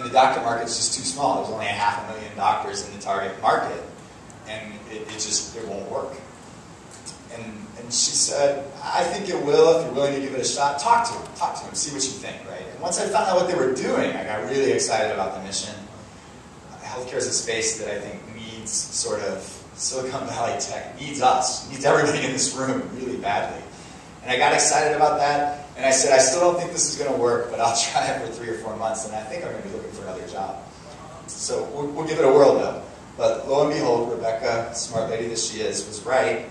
the doctor market's just too small. There's only 500,000 doctors in the target market, and it won't work. And she said, I think it will if you're willing to give it a shot. Talk to them, see what you think, right? And once I found out what they were doing, I got really excited about the mission. Healthcare is a space that I think needs sort of Silicon Valley tech, needs us, needs everybody in this room really badly. And I got excited about that, and I said, I still don't think this is going to work, but I'll try it for 3 or 4 months, and I think I'm going to be looking for another job. So we'll give it a whirl, though. But lo and behold, Rebecca, smart lady that she is, was right.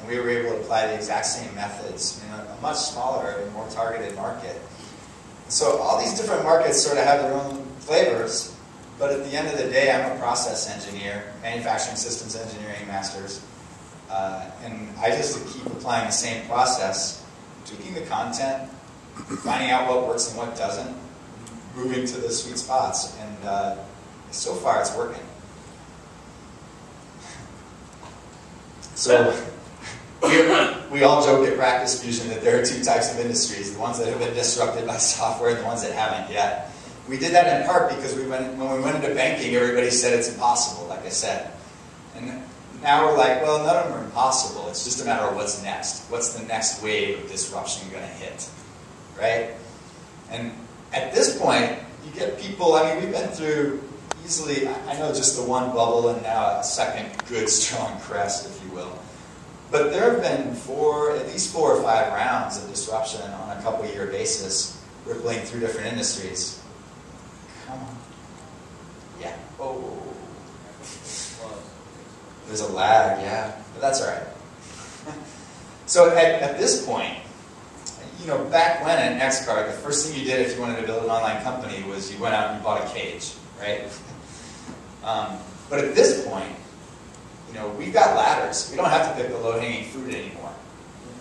And we were able to apply the exact same methods in a much smaller and more targeted market. So all these different markets sort of have their own flavors, but at the end of the day, I'm a process engineer, manufacturing systems engineering master's, and I just keep applying the same process, tweaking the content, finding out what works and what doesn't, moving to the sweet spots, and so far it's working. So we all joke at Practice Fusion that there are 2 types of industries, the ones that have been disrupted by software and the ones that haven't yet. We did that in part because when we went into banking, everybody said it's impossible, like I said. And now we're like, well, none of them are impossible. It's just a matter of what's next. What's the next wave of disruption going to hit, right? And at this point, you get people, I mean, we've been through easily, I know just the one bubble and now a second good, strong crest, if you will. But there have been at least 4 or 5 rounds of disruption on a couple-year basis, rippling through different industries. Come on. Yeah. Oh. There's a lag, yeah. But that's all right. So at this point, you know, back when at NextCard, the first thing you did if you wanted to build an online company was you went out and you bought a cage, right? But at this point, you know, we've got ladders. We don't have to pick the low-hanging fruit anymore.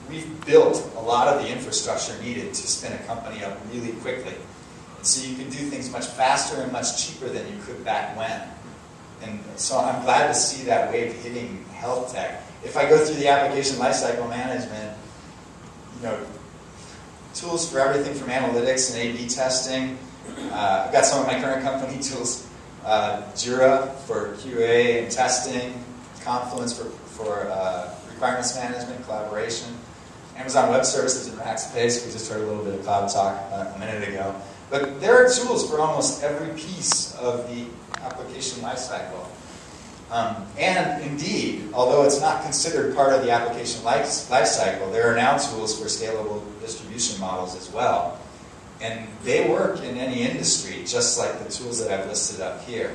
We've built a lot of the infrastructure needed to spin a company up really quickly. And so you can do things much faster and much cheaper than you could back when. And so I'm glad to see that wave hitting health tech. If I go through the application lifecycle management, you know, tools for everything from analytics and A/B testing. I've got some of my current company tools. Jira for QA and testing. Confluence for requirements management, collaboration. Amazon Web Services and Rackspace. We just heard a little bit of cloud talk a minute ago. But there are tools for almost every piece of the application lifecycle. And indeed, although it's not considered part of the application lifecycle, there are now tools for scalable distribution models as well. And they work in any industry, just like the tools that I've listed up here.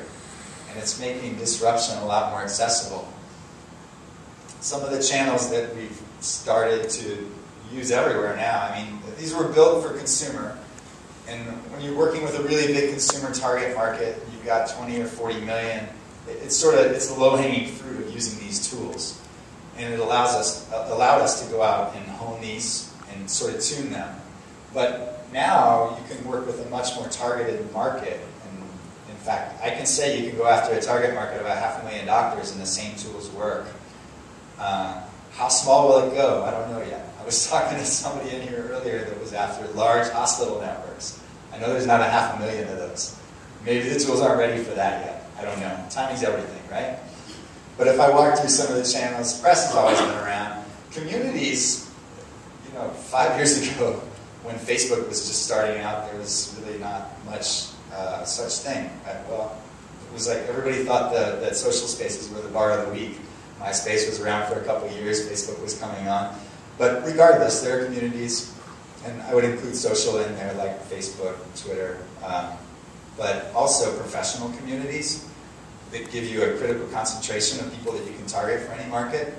And it's making disruption a lot more accessible. Some of the channels that we've started to use everywhere now, I mean, these were built for consumer. And when you're working with a really big consumer target market, you've got 20 or 40 million, it's the low-hanging fruit of using these tools. And it allowed us to go out and hone these and sort of tune them. But now you can work with a much more targeted market. And in fact, I can say you can go after a target market of about 500,000 doctors and the same tools work. How small will it go? I don't know yet. I was talking to somebody in here earlier that was after large hospital networks. I know there's not 500,000 of those. Maybe the tools aren't ready for that yet. I don't know. Timing's everything, right? But if I walk through some of the channels, press has always been around. Communities, you know, 5 years ago, when Facebook was just starting out, there was really not much such thing. Well, it was like everybody thought that social spaces were the bar of the week. MySpace was around for a couple of years. Facebook was coming on. But regardless, there are communities, and I would include social in there, like Facebook, Twitter, but also professional communities that give you a critical concentration of people that you can target for any market.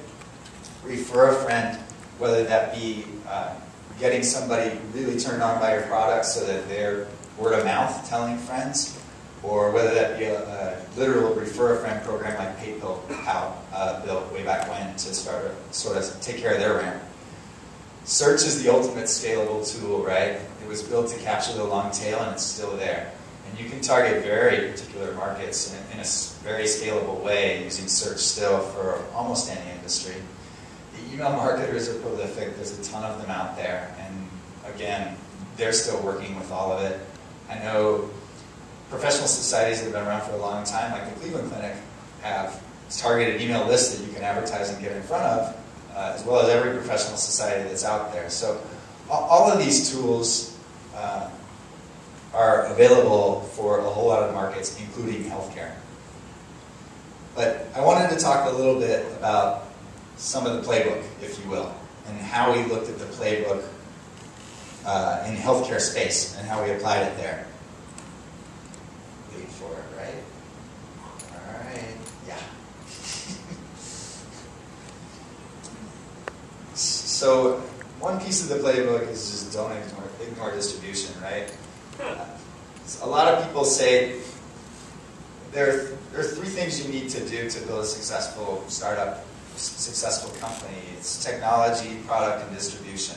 Refer a friend, whether that be getting somebody really turned on by your product so that they're word of mouth telling friends, or whether that be a literal refer a friend program like PayPal built way back when to sort of take care of their ramp. Search is the ultimate scalable tool, right? It was built to capture the long tail and it's still there. And you can target very particular markets in a very scalable way using search still for almost any industry. The email marketers are prolific. There's a ton of them out there. And again, they're still working with all of it. I know professional societies that have been around for a long time, like the Cleveland Clinic, have targeted email lists that you can advertise and get in front of, as well as every professional society that's out there. So all of these tools are available for a whole lot of markets, including healthcare. But I wanted to talk a little bit about some of the playbook, if you will, and how we looked at the playbook in healthcare space and how we applied it there. Wait for it, right? All right, yeah. So one piece of the playbook is just don't ignore distribution, right? A lot of people say there are three things you need to do to build a successful startup, successful company. It's technology, product, and distribution.